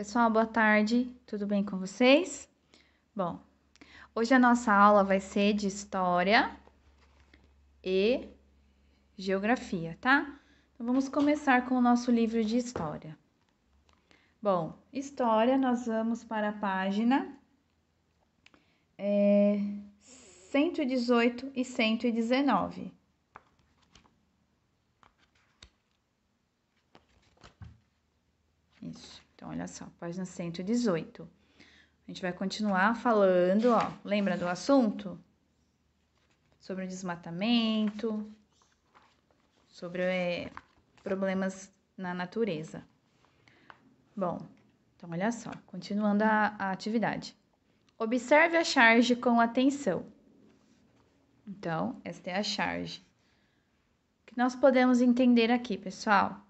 Pessoal, boa tarde, tudo bem com vocês? Bom, hoje a nossa aula vai ser de História e Geografia, tá? Então, vamos começar com o nosso livro de História. Bom, História, nós vamos para a página 118 e 119. Isso, então olha só, página 118. A gente vai continuar falando, ó, lembra do assunto? Sobre o desmatamento, sobre problemas na natureza. Bom, então olha só, continuando a atividade. Observe a charge com atenção. Então, esta é a charge. O que nós podemos entender aqui, pessoal?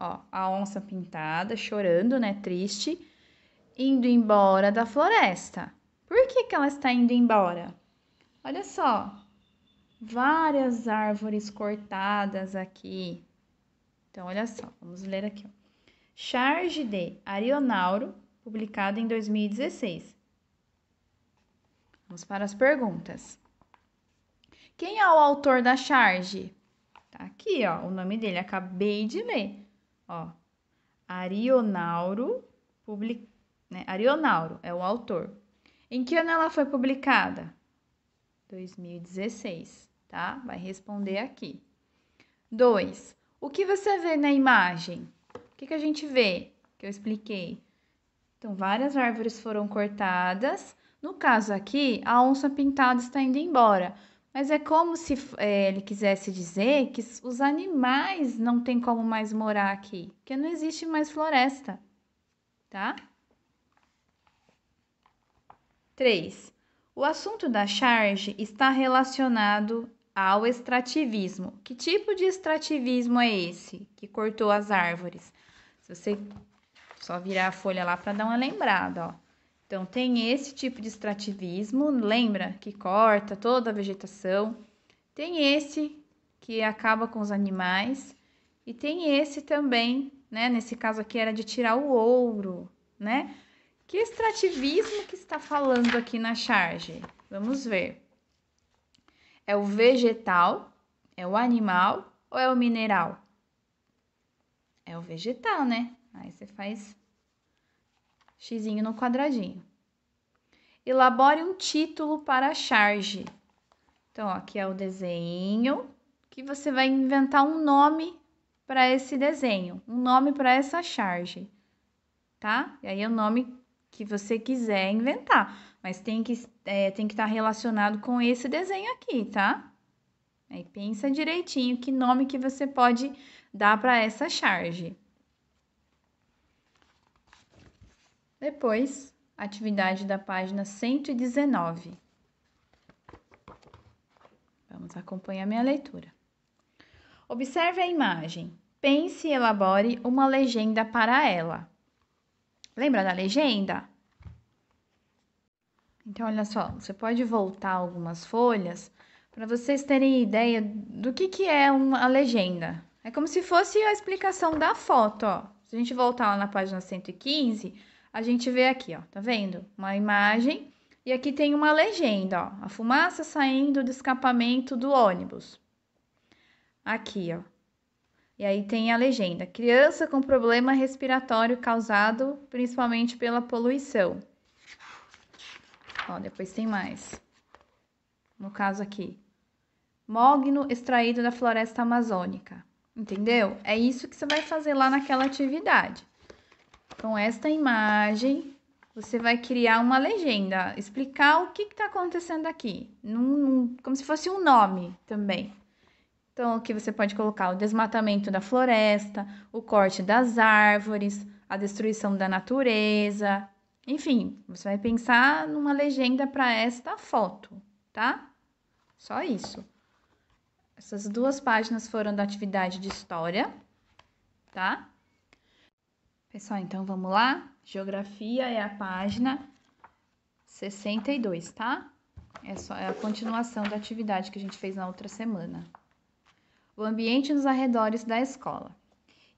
Ó, a onça pintada, chorando, né, triste, indo embora da floresta. Por que ela está indo embora? Olha só, várias árvores cortadas aqui. Então, olha só, vamos ler aqui. Ó. Charge de Arionauro, publicado em 2016. Vamos para as perguntas. Quem é o autor da charge? Tá aqui, ó, o nome dele, acabei de ler. Ó, Arionauro, Arionauro é o autor. Em que ano ela foi publicada? 2016, tá? Vai responder aqui. 2. O que você vê na imagem? O que a gente vê? Que eu expliquei. Então, várias árvores foram cortadas. No caso aqui, a onça pintada está indo embora. Mas é como se ele quisesse dizer que os animais não têm como mais morar aqui, porque não existe mais floresta, tá? 3. O assunto da charge está relacionado ao extrativismo. Que tipo de extrativismo é esse que cortou as árvores? Se você só virar a folha lá para dar uma lembrada, ó. Então, tem esse tipo de extrativismo, lembra? Que corta toda a vegetação. Tem esse que acaba com os animais. E tem esse também, né? Nesse caso aqui era de tirar o ouro, né? Que extrativismo que está falando aqui na charge? Vamos ver. É o vegetal, é o animal ou é o mineral? É o vegetal, né? Aí você faz xizinho no quadradinho. Elabore um título para a charge. Então, ó, aqui é o desenho, que você vai inventar um nome para esse desenho, um nome para essa charge, tá? E aí é o nome que você quiser inventar, mas tem que estar relacionado com esse desenho aqui, tá? Aí pensa direitinho que nome que você pode dar para essa charge. Depois, atividade da página 119. Vamos acompanhar minha leitura. Observe a imagem. Pense e elabore uma legenda para ela. Lembra da legenda? Então, olha só, você pode voltar algumas folhas para vocês terem ideia do que é a legenda. É como se fosse a explicação da foto, ó. Se a gente voltar lá na página 115, a gente vê aqui, ó, tá vendo? Uma imagem e aqui tem uma legenda, ó. A fumaça saindo do escapamento do ônibus. Aqui, ó. E aí tem a legenda: criança com problema respiratório causado principalmente pela poluição. Ó, depois tem mais. No caso aqui, mogno extraído da floresta amazônica. Entendeu? É isso que você vai fazer lá naquela atividade. Com esta imagem, você vai criar uma legenda, explicar o que está acontecendo aqui, como se fosse um nome também. Então, aqui você pode colocar o desmatamento da floresta, o corte das árvores, a destruição da natureza. Enfim, você vai pensar numa legenda para esta foto, tá? Só isso. Essas duas páginas foram da atividade de história, tá? Pessoal, então vamos lá? Geografia é a página 62, tá? É a continuação da atividade que a gente fez na outra semana. O ambiente nos arredores da escola.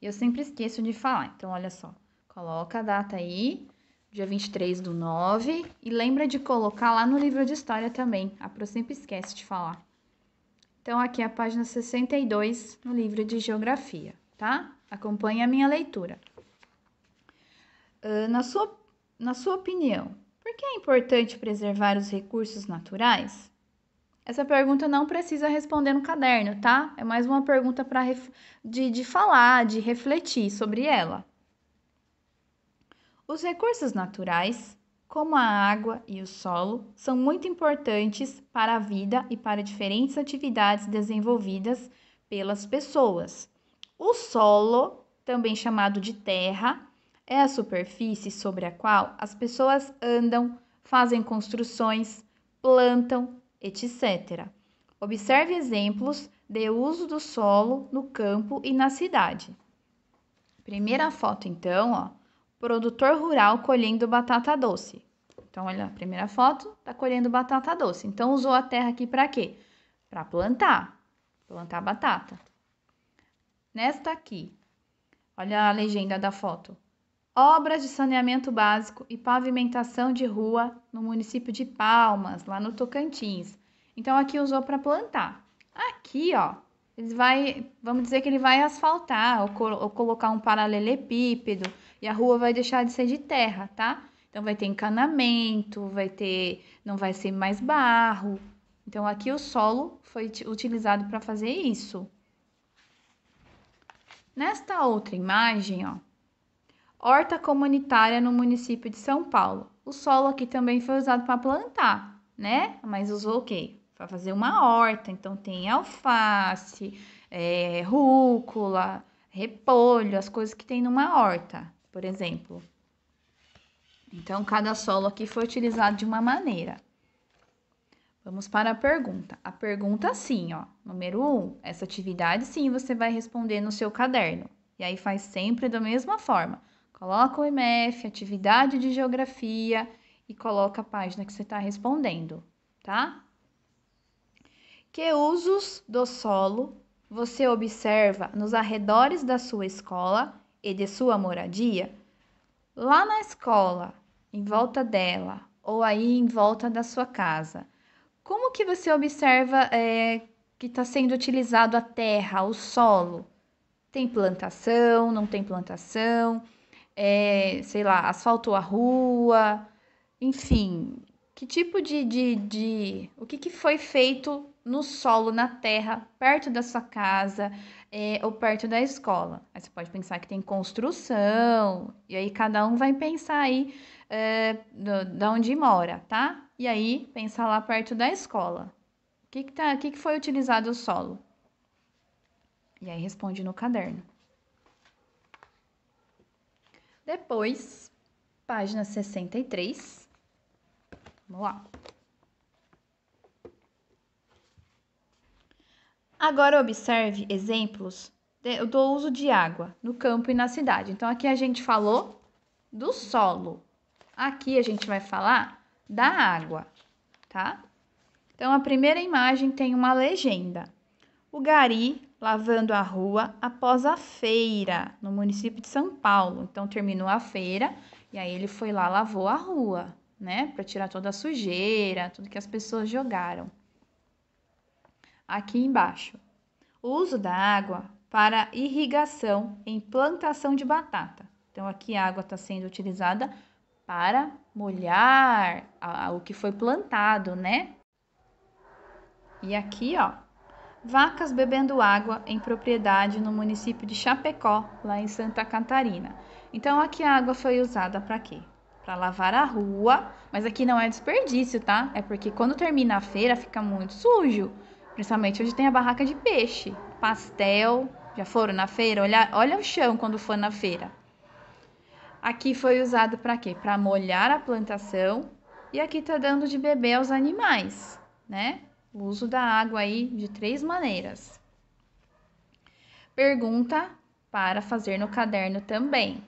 E eu sempre esqueço de falar, então olha só. Coloca a data aí, dia 23/9, e lembra de colocar lá no livro de história também. A Pro sempre esquece de falar. Então, aqui é a página 62 no livro de geografia, tá? Acompanhe a minha leitura. Na sua opinião, por que é importante preservar os recursos naturais? Essa pergunta não precisa responder no caderno, tá? É mais uma pergunta de falar, de refletir sobre ela. Os recursos naturais, como a água e o solo, são muito importantes para a vida e para diferentes atividades desenvolvidas pelas pessoas. O solo, também chamado de terra, é a superfície sobre a qual as pessoas andam, fazem construções, plantam, etc. Observe exemplos de uso do solo no campo e na cidade. Primeira foto, então, ó. Produtor rural colhendo batata doce. Então, olha, a primeira foto tá colhendo batata doce. Então, usou a terra aqui para quê? Para plantar batata. Nesta aqui, olha a legenda da foto. Obras de saneamento básico e pavimentação de rua no município de Palmas, lá no Tocantins. Então, aqui usou para plantar. Aqui, ó, vamos dizer que ele vai asfaltar ou colocar um paralelepípedo e a rua vai deixar de ser de terra, tá? Então, vai ter encanamento, não vai ser mais barro. Então, aqui o solo foi utilizado para fazer isso. Nesta outra imagem, ó, horta comunitária no município de São Paulo. O solo aqui também foi usado para plantar, né? Mas usou o quê? Para fazer uma horta. Então, tem alface, rúcula, repolho, as coisas que tem numa horta, por exemplo. Então, cada solo aqui foi utilizado de uma maneira. Vamos para a pergunta. A pergunta sim, ó. Número 1, essa atividade sim você vai responder no seu caderno. E aí faz sempre da mesma forma. Coloca o IMF, atividade de geografia e coloca a página que você está respondendo, tá? Que usos do solo você observa nos arredores da sua escola e de sua moradia? Lá na escola, em volta dela, ou aí em volta da sua casa, como que você observa que está sendo utilizado a terra, o solo? Tem plantação, não tem plantação? Sei lá, asfaltou a rua? Enfim, que tipo o que foi feito no solo, na terra, perto da sua casa ou perto da escola? Aí você pode pensar que tem construção, e aí cada um vai pensar aí da onde mora, tá? E aí, pensa lá perto da escola. O que foi utilizado o solo? E aí, responde no caderno. Depois, página 63. Vamos lá. Agora, observe exemplos do uso de água no campo e na cidade. Então, aqui a gente falou do solo. Aqui a gente vai falar da água, tá? Então, a primeira imagem tem uma legenda. O gari lavando a rua após a feira, no município de São Paulo. Então, terminou a feira e aí ele foi lá, lavou a rua, né? Para tirar toda a sujeira, tudo que as pessoas jogaram. Aqui embaixo, o uso da água para irrigação em plantação de batata. Então, aqui a água está sendo utilizada para molhar o que foi plantado, né? E aqui, ó, vacas bebendo água em propriedade no município de Chapecó, lá em Santa Catarina. Então, aqui a água foi usada para quê? Para lavar a rua, mas aqui não é desperdício, tá? É porque quando termina a feira fica muito sujo, principalmente onde tem a barraca de peixe, pastel. Já foram na feira? Olha o chão quando for na feira. Aqui foi usado para quê? Para molhar a plantação e aqui tá dando de beber aos animais, né? O uso da água aí de 3 maneiras. Pergunta para fazer no caderno também.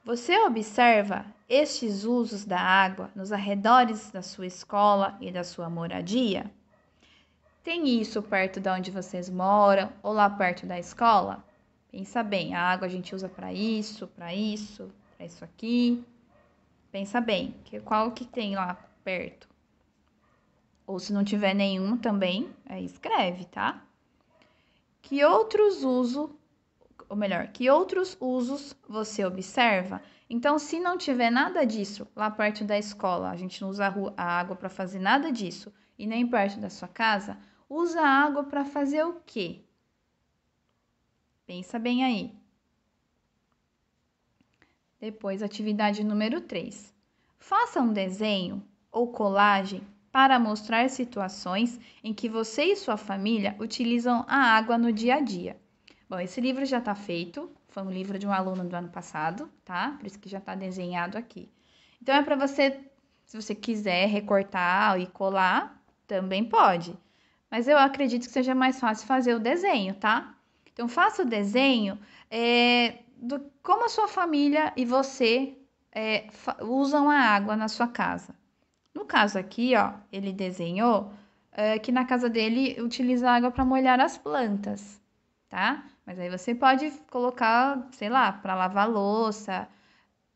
Você observa estes usos da água nos arredores da sua escola e da sua moradia? Tem isso perto de onde vocês moram ou lá perto da escola? Pensa bem, a água a gente usa para isso aqui. Pensa bem, qual que tem lá perto? Ou se não tiver nenhum também, aí escreve, tá? Que outros usos você observa? Então, se não tiver nada disso lá perto da escola, a gente não usa a água para fazer nada disso, e nem perto da sua casa, usa a água para fazer o quê? Pensa bem aí. Depois, atividade número 3. Faça um desenho ou colagem para mostrar situações em que você e sua família utilizam a água no dia a dia. Bom, esse livro já está feito, foi um livro de um aluno do ano passado, tá? Por isso que já está desenhado aqui. Então, é para você, se você quiser recortar e colar, também pode. Mas eu acredito que seja mais fácil fazer o desenho, tá? Então, faça o desenho como a sua família e você usam a água na sua casa. No caso aqui, ó, ele desenhou que na casa dele utiliza água para molhar as plantas, tá? Mas aí você pode colocar, sei lá, para lavar louça,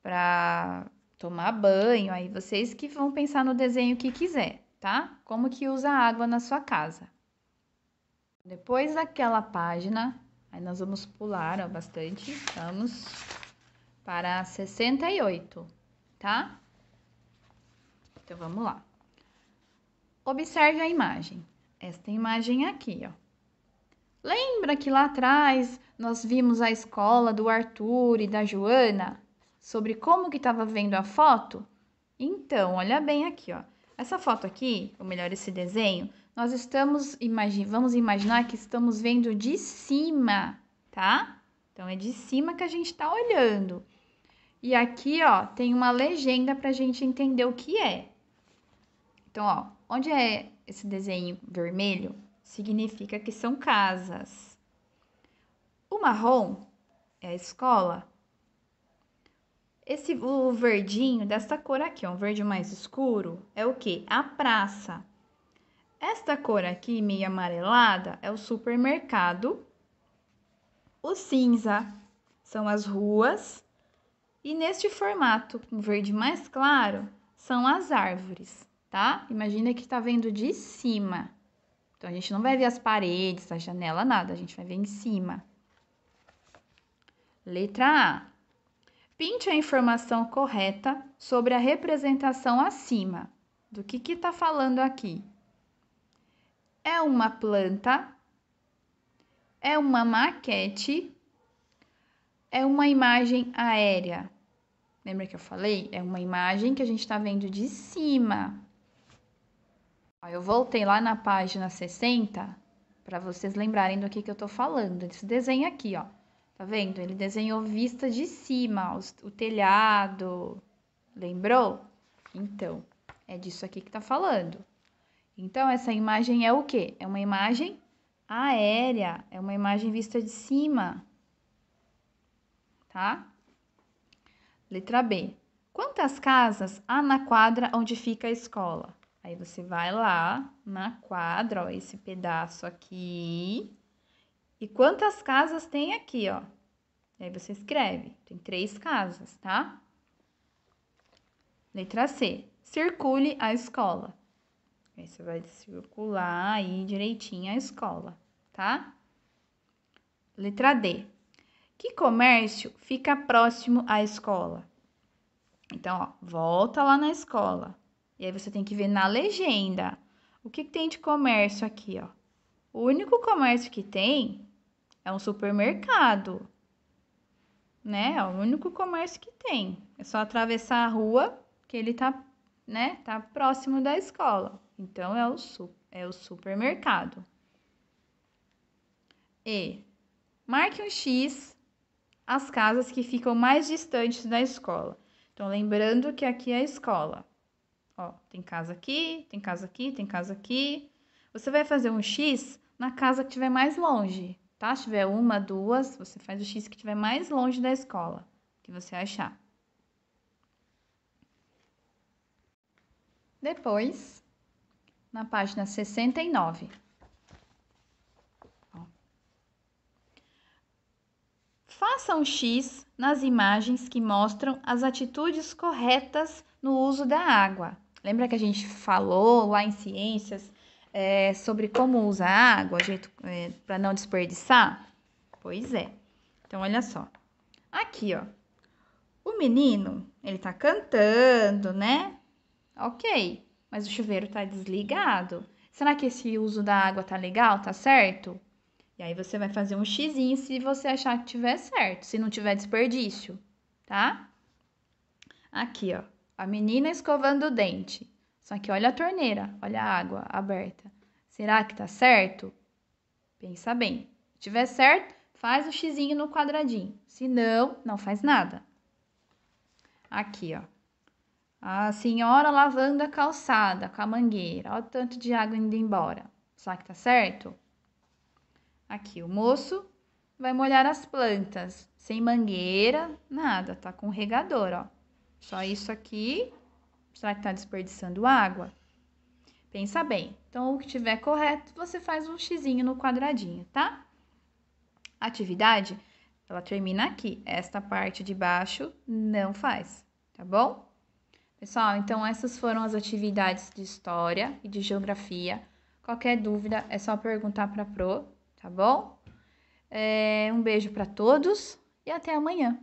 para tomar banho, aí vocês que vão pensar no desenho que quiser, tá? Como que usa a água na sua casa. Depois daquela página, aí nós vamos pular, ó, bastante, vamos para 68, tá? Então, vamos lá. Observe a imagem. Esta imagem aqui, ó. Lembra que lá atrás nós vimos a escola do Arthur e da Joana sobre como que estava vendo a foto? Então, olha bem aqui, ó. Essa foto aqui, ou melhor, esse desenho, nós vamos imaginar que estamos vendo de cima, tá? Então, é de cima que a gente está olhando. E aqui, ó, tem uma legenda para a gente entender o que é. Então, ó, onde é esse desenho vermelho, significa que são casas. O marrom é a escola. O verdinho desta cor aqui, ó, um verde mais escuro, é o quê? A praça. Esta cor aqui, meio amarelada, é o supermercado. O cinza são as ruas. E neste formato, um verde mais claro, são as árvores, tá? Imagina que tá vendo de cima. Então, a gente não vai ver as paredes, a janela, nada. A gente vai ver em cima. Letra A. Pinte a informação correta sobre a representação acima. Do que está falando aqui? É uma planta? É uma maquete? É uma imagem aérea? Lembra que eu falei? É uma imagem que a gente está vendo de cima. Eu voltei lá na página 60 para vocês lembrarem do que eu tô falando. Esse desenho aqui, ó. Tá vendo? Ele desenhou vista de cima, o telhado. Lembrou? Então, é disso aqui que tá falando. Então, essa imagem é o quê? É uma imagem aérea, é uma imagem vista de cima. Tá? Letra B. Quantas casas há na quadra onde fica a escola? Aí você vai lá na quadra, ó, esse pedaço aqui. E quantas casas tem aqui, ó? Aí você escreve. Tem 3 casas, tá? Letra C. Circule a escola. Aí você vai circular aí direitinho a escola, tá? Letra D. Que comércio fica próximo à escola? Então, ó, volta lá na escola. E aí você tem que ver na legenda. O que tem de comércio aqui, ó? O único comércio que tem é um supermercado, né? É o único comércio que tem. É só atravessar a rua que ele tá, né? Tá próximo da escola. Então, é o supermercado. E marque um X as casas que ficam mais distantes da escola. Então, lembrando que aqui é a escola. Ó, tem casa aqui, tem casa aqui, tem casa aqui. Você vai fazer um X na casa que estiver mais longe, tá? Se tiver uma, duas, você faz o X que estiver mais longe da escola, que você achar. Depois, na página 69. Ó. Faça um X nas imagens que mostram as atitudes corretas no uso da água. Lembra que a gente falou lá em ciências sobre como usar a água, para não desperdiçar? Pois é. Então, olha só. Aqui, ó. O menino, ele tá cantando, né? Ok, mas o chuveiro tá desligado. Será que esse uso da água tá legal? Tá certo? E aí você vai fazer um xizinho se você achar que tiver certo, se não tiver desperdício, tá? Aqui, ó, a menina escovando o dente. Só que olha a torneira, olha a água aberta. Será que tá certo? Pensa bem. Se tiver certo, faz o xizinho no quadradinho. Se não, não faz nada. Aqui, ó. A senhora lavando a calçada com a mangueira. Olha o tanto de água indo embora. Será que tá certo? Aqui, o moço vai molhar as plantas. Sem mangueira, nada. Tá com regador, ó. Só isso aqui. Será que tá desperdiçando água? Pensa bem. Então, o que tiver correto, você faz um xizinho no quadradinho, tá? A atividade, ela termina aqui. Esta parte de baixo não faz, tá bom? Pessoal, então essas foram as atividades de história e de geografia. Qualquer dúvida é só perguntar para a Pro, tá bom? Um beijo para todos e até amanhã.